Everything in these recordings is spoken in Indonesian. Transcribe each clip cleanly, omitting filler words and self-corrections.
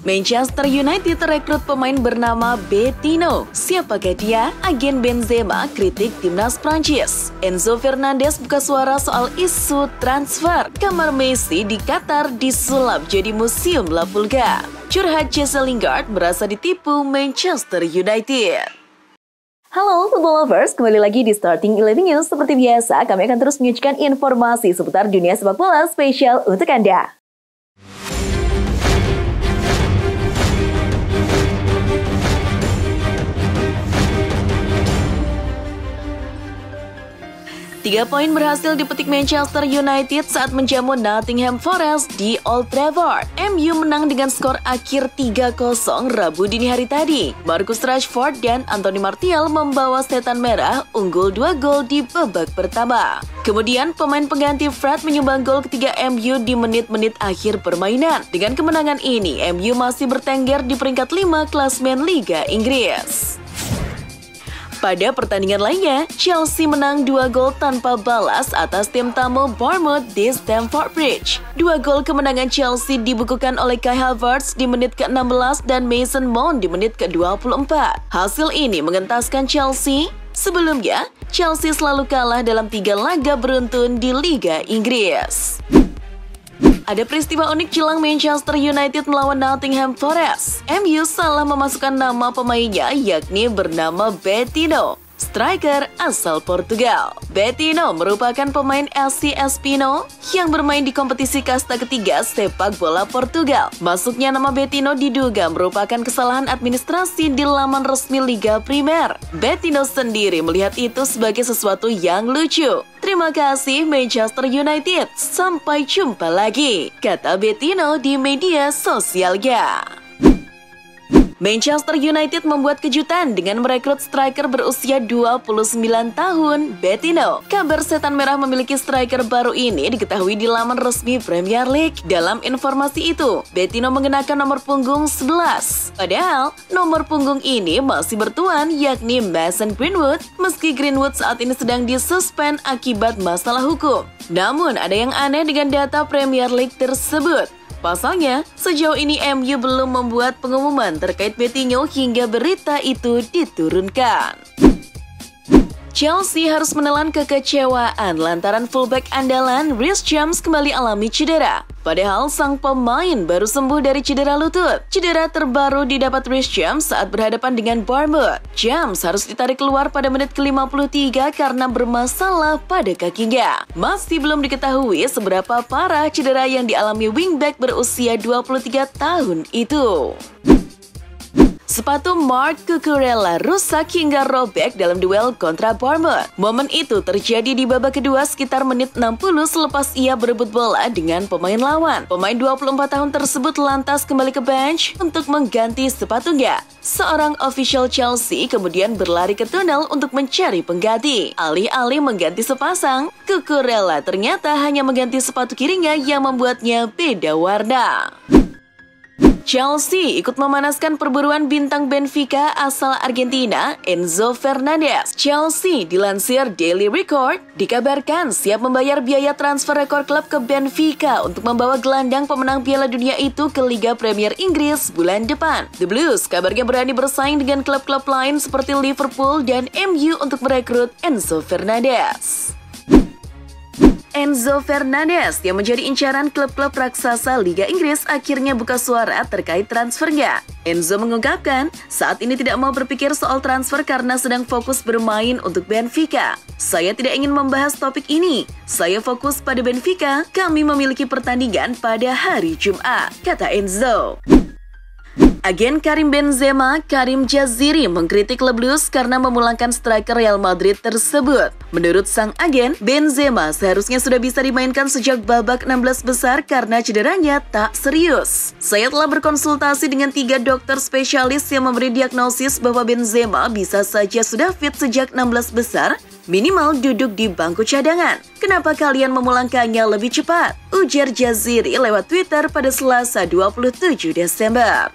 Manchester United rekrut pemain bernama Bettino. Siapakah dia? Agen Benzema kritik timnas Prancis. Enzo Fernandez buka suara soal isu transfer. Kamar Messi di Qatar disulap jadi museum La Pulga. Curhat Jesse Lingard merasa ditipu Manchester United. Halo football lovers, kembali lagi di Starting 11 News. Seperti biasa, kami akan terus menyajikan informasi seputar dunia sepak bola spesial untuk Anda. Tiga poin berhasil dipetik Manchester United saat menjamu Nottingham Forest di Old Trafford. MU menang dengan skor akhir 3-0 Rabu dini hari tadi. Marcus Rashford dan Anthony Martial membawa Setan Merah unggul 2 gol di babak pertama. Kemudian pemain pengganti Fred menyumbang gol ketiga MU di menit-menit akhir permainan. Dengan kemenangan ini, MU masih bertengger di peringkat 5 klasmen Liga Inggris. Pada pertandingan lainnya, Chelsea menang 2 gol tanpa balas atas tim tamu Bournemouth di Stamford Bridge. 2 gol kemenangan Chelsea dibukukan oleh Kai Havertz di menit ke-16 dan Mason Mount di menit ke-24. Hasil ini mengentaskan Chelsea. Sebelumnya, Chelsea selalu kalah dalam 3 laga beruntun di Liga Inggris. Ada peristiwa unik jelang Manchester United melawan Nottingham Forest. MU salah memasukkan nama pemainnya, yakni bernama Bettino, striker asal Portugal. Bettino merupakan pemain SC Espino yang bermain di kompetisi kasta ketiga sepak bola Portugal. Masuknya nama Bettino diduga merupakan kesalahan administrasi di laman resmi Liga Primer. Bettino sendiri melihat itu sebagai sesuatu yang lucu. Terima kasih Manchester United, sampai jumpa lagi, kata Bettino di media sosialnya. Manchester United membuat kejutan dengan merekrut striker berusia 29 tahun, Bettino. Kabar Setan Merah memiliki striker baru ini diketahui di laman resmi Premier League. Dalam informasi itu, Bettino mengenakan nomor punggung 11. Padahal, nomor punggung ini masih bertuan, yakni Mason Greenwood, meski Greenwood saat ini sedang disuspend akibat masalah hukum. Namun, ada yang aneh dengan data Premier League tersebut. Pasalnya, sejauh ini MU belum membuat pengumuman terkait Bettino hingga berita itu diturunkan. Chelsea harus menelan kekecewaan lantaran fullback andalan Reece James kembali alami cedera. Padahal sang pemain baru sembuh dari cedera lutut. Cedera terbaru didapat Reece James saat berhadapan dengan Bournemouth. James harus ditarik keluar pada menit ke-53 karena bermasalah pada kakinya. Masih belum diketahui seberapa parah cedera yang dialami wingback berusia 23 tahun itu. Sepatu Marc Cucurella rusak hingga robek dalam duel kontra Bournemouth. Momen itu terjadi di babak kedua sekitar menit 60 selepas ia berebut bola dengan pemain lawan. Pemain 24 tahun tersebut lantas kembali ke bench untuk mengganti sepatunya. Seorang official Chelsea kemudian berlari ke tunnel untuk mencari pengganti. Alih-alih mengganti sepasang, Cucurella ternyata hanya mengganti sepatu kirinya yang membuatnya beda warna. Chelsea ikut memanaskan perburuan bintang Benfica asal Argentina, Enzo Fernandez. Chelsea, dilansir Daily Record, dikabarkan siap membayar biaya transfer rekor klub ke Benfica untuk membawa gelandang pemenang Piala Dunia itu ke Liga Premier Inggris bulan depan. The Blues kabarnya berani bersaing dengan klub-klub lain seperti Liverpool dan MU untuk merekrut Enzo Fernandez. Enzo Fernandez yang menjadi incaran klub-klub raksasa Liga Inggris akhirnya buka suara terkait transfernya. Enzo mengungkapkan saat ini tidak mau berpikir soal transfer karena sedang fokus bermain untuk Benfica. Saya tidak ingin membahas topik ini. Saya fokus pada Benfica. Kami memiliki pertandingan pada hari Jumat, kata Enzo. Agen Karim Benzema, Karim Jaziri mengkritik Le Blues karena memulangkan striker Real Madrid tersebut. Menurut sang agen, Benzema seharusnya sudah bisa dimainkan sejak babak 16 besar karena cederanya tak serius. Saya telah berkonsultasi dengan 3 dokter spesialis yang memberi diagnosis bahwa Benzema bisa saja sudah fit sejak 16 besar, minimal duduk di bangku cadangan. Kenapa kalian memulangkannya lebih cepat? Ujar Jaziri lewat Twitter pada Selasa 27 Desember.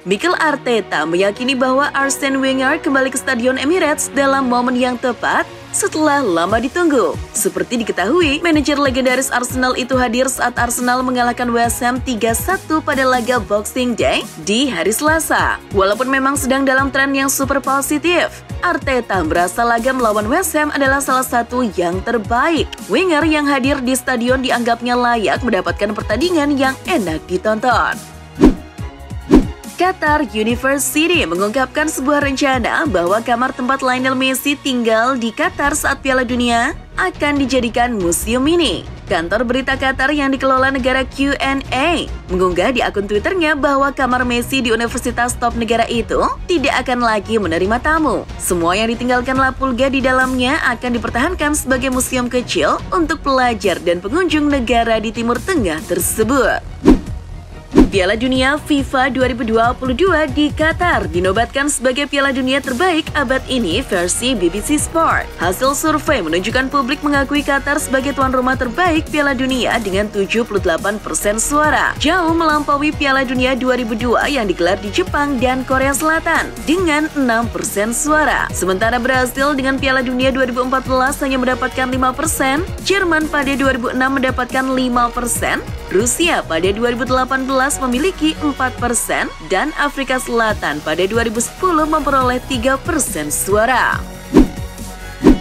Mikel Arteta meyakini bahwa Arsene Wenger kembali ke Stadion Emirates dalam momen yang tepat setelah lama ditunggu. Seperti diketahui, manajer legendaris Arsenal itu hadir saat Arsenal mengalahkan West Ham 3-1 pada laga Boxing Day di hari Selasa. Walaupun memang sedang dalam tren yang super positif, Arteta merasa laga melawan West Ham adalah salah satu yang terbaik. Winger yang hadir di stadion dianggapnya layak mendapatkan pertandingan yang enak ditonton. Qatar University mengungkapkan sebuah rencana bahwa kamar tempat Lionel Messi tinggal di Qatar saat Piala Dunia akan dijadikan museum mini. Kantor berita Qatar yang dikelola negara Q&A mengunggah di akun Twitternya bahwa kamar Messi di universitas top negara itu tidak akan lagi menerima tamu. Semua yang ditinggalkan La Pulga di dalamnya akan dipertahankan sebagai museum kecil untuk pelajar dan pengunjung negara di Timur Tengah tersebut. Piala Dunia FIFA 2022 di Qatar dinobatkan sebagai Piala Dunia terbaik abad ini versi BBC Sport. Hasil survei menunjukkan publik mengakui Qatar sebagai tuan rumah terbaik Piala Dunia dengan 78% suara. Jauh melampaui Piala Dunia 2002 yang digelar di Jepang dan Korea Selatan dengan 6% suara. Sementara Brasil dengan Piala Dunia 2014 hanya mendapatkan 5%, Jerman pada 2006 mendapatkan 5%, Rusia pada 2018 memiliki 4%, dan Afrika Selatan pada 2010 memperoleh 3% suara.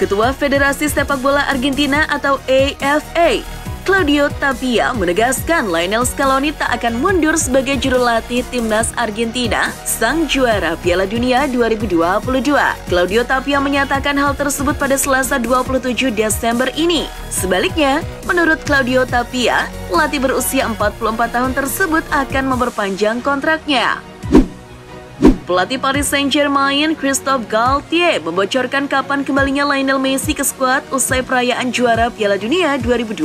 Ketua Federasi Sepak Bola Argentina atau AFA, Claudio Tapia menegaskan Lionel Scaloni tak akan mundur sebagai juru latih timnas Argentina, sang juara Piala Dunia 2022. Claudio Tapia menyatakan hal tersebut pada Selasa 27 Desember ini. Sebaliknya, menurut Claudio Tapia, pelatih berusia 44 tahun tersebut akan memperpanjang kontraknya. Pelatih Paris Saint-Germain, Christophe Galtier, membocorkan kapan kembalinya Lionel Messi ke skuad usai perayaan juara Piala Dunia 2022.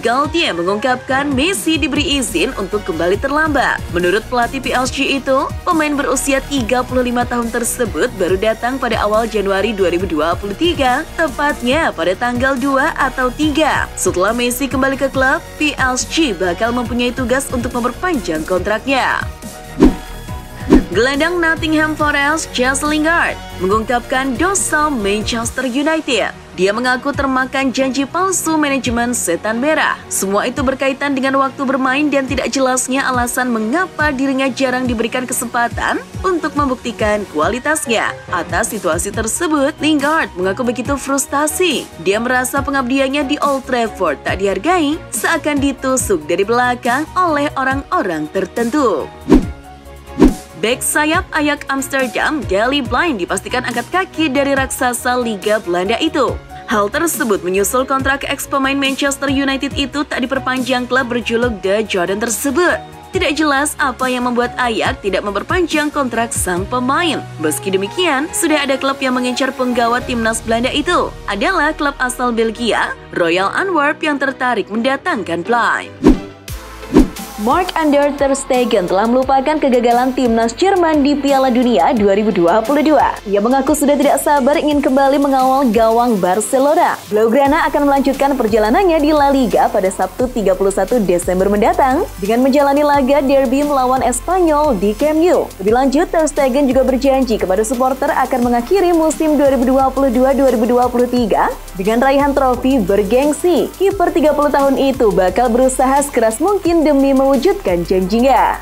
Galtier mengungkapkan Messi diberi izin untuk kembali terlambat. Menurut pelatih PSG itu, pemain berusia 35 tahun tersebut baru datang pada awal Januari 2023, tepatnya pada tanggal 2 atau 3. Setelah Messi kembali ke klub, PSG bakal mempunyai tugas untuk memperpanjang kontraknya. Gelandang Nottingham Forest, Jesse Lingard, mengungkapkan dosa Manchester United. Dia mengaku termakan janji palsu manajemen Setan Merah. Semua itu berkaitan dengan waktu bermain dan tidak jelasnya alasan mengapa dirinya jarang diberikan kesempatan untuk membuktikan kualitasnya. Atas situasi tersebut, Lingard mengaku begitu frustasi. Dia merasa pengabdiannya di Old Trafford tak dihargai, seakan ditusuk dari belakang oleh orang-orang tertentu. Bek sayap Ajax Amsterdam, Daley Blind dipastikan angkat kaki dari raksasa Liga Belanda itu. Hal tersebut menyusul kontrak ex-pemain Manchester United itu tak diperpanjang klub berjuluk The Jordan tersebut. Tidak jelas apa yang membuat Ajax tidak memperpanjang kontrak sang pemain. Meski demikian, sudah ada klub yang mengincar penggawa timnas Belanda itu. Adalah klub asal Belgia, Royal Antwerp, yang tertarik mendatangkan Blind. Marc-Andre ter Stegen telah melupakan kegagalan timnas Jerman di Piala Dunia 2022. Ia mengaku sudah tidak sabar ingin kembali mengawal gawang Barcelona. Blaugrana akan melanjutkan perjalanannya di La Liga pada Sabtu 31 Desember mendatang dengan menjalani laga derby melawan Espanyol di Camp Nou. Lebih lanjut, ter Stegen juga berjanji kepada supporter akan mengakhiri musim 2022-2023 dengan raihan trofi bergengsi. Kiper 30 tahun itu bakal berusaha sekeras mungkin demi mewujudkan janjinya.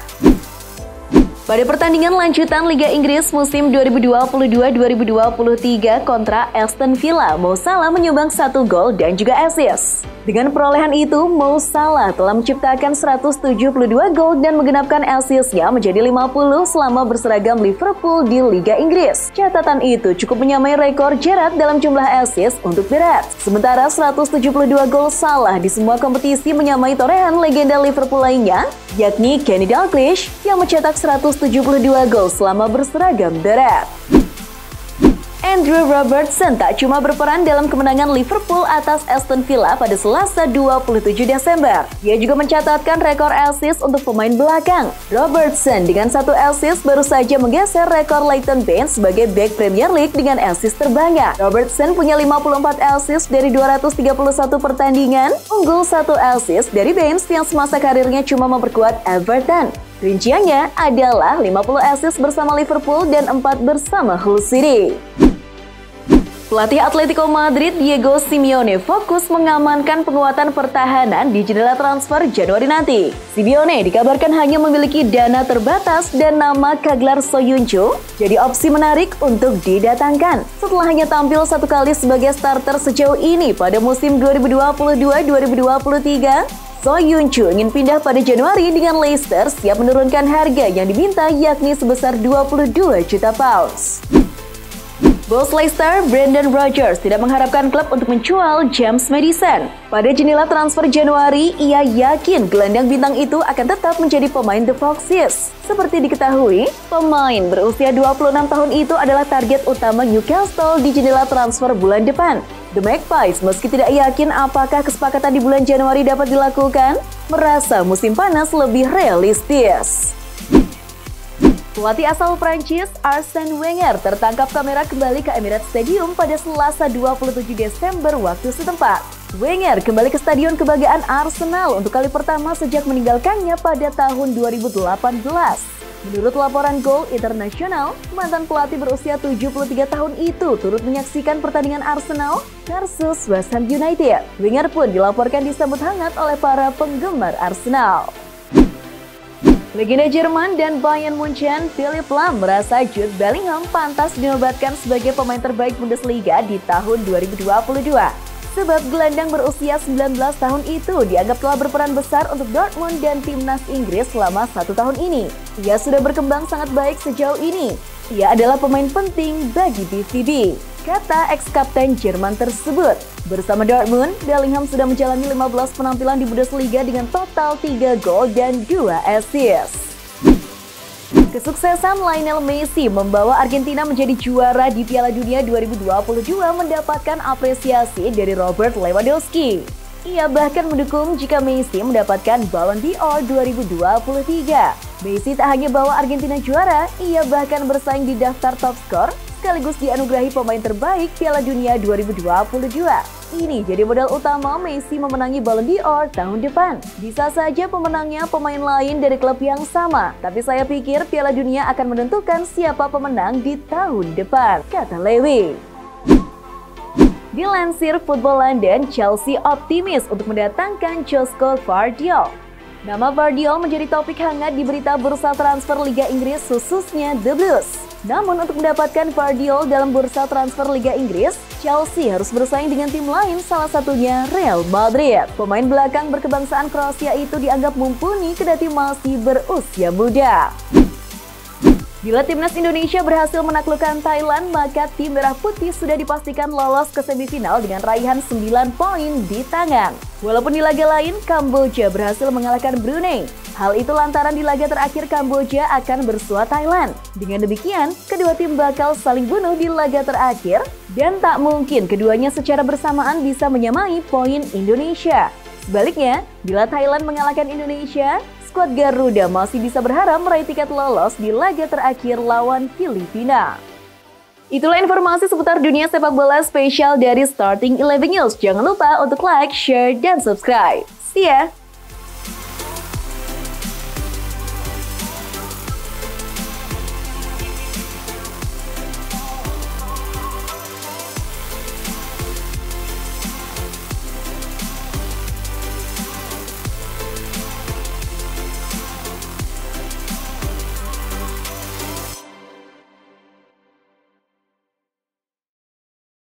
Pada pertandingan lanjutan Liga Inggris musim 2022-2023 kontra Aston Villa, Mo Salah menyumbang 1 gol dan juga assist. Dengan perolehan itu, Mo Salah telah menciptakan 172 gol dan menggenapkan assist-nya menjadi 50 selama berseragam Liverpool di Liga Inggris. Catatan itu cukup menyamai rekor Gerrard dalam jumlah assist untuk The Reds. Sementara 172 gol Salah di semua kompetisi menyamai torehan legenda Liverpool lainnya, yakni Kenny Dalglish yang mencetak 172 gol selama berseragam The Reds. Andrew Robertson tak cuma berperan dalam kemenangan Liverpool atas Aston Villa pada Selasa 27 Desember. Ia juga mencatatkan rekor assist untuk pemain belakang. Robertson dengan 1 assist baru saja menggeser rekor Leighton Baines sebagai bek Premier League dengan assist terbanyak. Robertson punya 54 assist dari 231 pertandingan, unggul 1 assist dari Baines yang semasa karirnya cuma memperkuat Everton. Rinciannya adalah 50 assist bersama Liverpool dan 4 bersama Hull City. Pelatih Atletico Madrid Diego Simeone fokus mengamankan penguatan pertahanan di jendela transfer Januari nanti. Simeone dikabarkan hanya memiliki dana terbatas dan nama Kaglar Soyuncu jadi opsi menarik untuk didatangkan. Setelah hanya tampil satu kali sebagai starter sejauh ini pada musim 2022-2023, Soyuncu ingin pindah pada Januari dengan Leicester siap menurunkan harga yang diminta yakni sebesar 22 juta pounds. Bos Leicester, Brendan Rodgers tidak mengharapkan klub untuk menjual James Maddison. Pada jendela transfer Januari, ia yakin gelandang bintang itu akan tetap menjadi pemain The Foxes. Seperti diketahui, pemain berusia 26 tahun itu adalah target utama Newcastle di jendela transfer bulan depan. The Magpies meski tidak yakin apakah kesepakatan di bulan Januari dapat dilakukan, merasa musim panas lebih realistis. Pelatih asal Prancis Arsène Wenger tertangkap kamera kembali ke Emirates Stadium pada Selasa 27 Desember waktu setempat. Wenger kembali ke Stadion Kebanggaan Arsenal untuk kali pertama sejak meninggalkannya pada tahun 2018. Menurut laporan Goal International, mantan pelatih berusia 73 tahun itu turut menyaksikan pertandingan Arsenal versus West Ham United. Wenger pun dilaporkan disambut hangat oleh para penggemar Arsenal. Legenda Jerman dan Bayern Munchen, Philipp Lahm merasa Jude Bellingham pantas dinobatkan sebagai pemain terbaik Bundesliga di tahun 2022. Sebab gelandang berusia 19 tahun itu dianggap telah berperan besar untuk Dortmund dan timnas Inggris selama 1 tahun ini. Ia sudah berkembang sangat baik sejauh ini. Ia adalah pemain penting bagi BVB, kata ex-kapten Jerman tersebut. Bersama Dortmund, Bellingham sudah menjalani 15 penampilan di Bundesliga dengan total 3 gol dan 2 assist. Kesuksesan Lionel Messi membawa Argentina menjadi juara di Piala Dunia 2022 mendapatkan apresiasi dari Robert Lewandowski. Ia bahkan mendukung jika Messi mendapatkan Ballon d'Or 2023. Messi tak hanya bawa Argentina juara, ia bahkan bersaing di daftar top skor sekaligus dianugerahi pemain terbaik Piala Dunia 2022. Ini jadi modal utama Messi memenangi Ballon d'Or tahun depan. Bisa saja pemenangnya pemain lain dari klub yang sama, tapi saya pikir Piala Dunia akan menentukan siapa pemenang di tahun depan, kata Lewy. Dilansir Football London, Chelsea optimis untuk mendatangkan Josko Gvardiol. Nama Gvardiol menjadi topik hangat di berita bursa transfer Liga Inggris khususnya The Blues. Namun untuk mendapatkan Gvardiol dalam bursa transfer Liga Inggris, Chelsea harus bersaing dengan tim lain, salah satunya Real Madrid. Pemain belakang berkebangsaan Kroasia itu dianggap mumpuni kendati masih berusia muda. Bila timnas Indonesia berhasil menaklukkan Thailand, maka tim Merah Putih sudah dipastikan lolos ke semifinal dengan raihan 9 poin di tangan. Walaupun di laga lain, Kamboja berhasil mengalahkan Brunei. Hal itu lantaran di laga terakhir Kamboja akan bersua Thailand. Dengan demikian, kedua tim bakal saling bunuh di laga terakhir dan tak mungkin keduanya secara bersamaan bisa menyamai poin Indonesia. Sebaliknya, bila Thailand mengalahkan Indonesia, skuad Garuda masih bisa berharap meraih tiket lolos di laga terakhir lawan Filipina. Itulah informasi seputar dunia sepak bola spesial dari Starting 11 News. Jangan lupa untuk like, share, dan subscribe. See ya!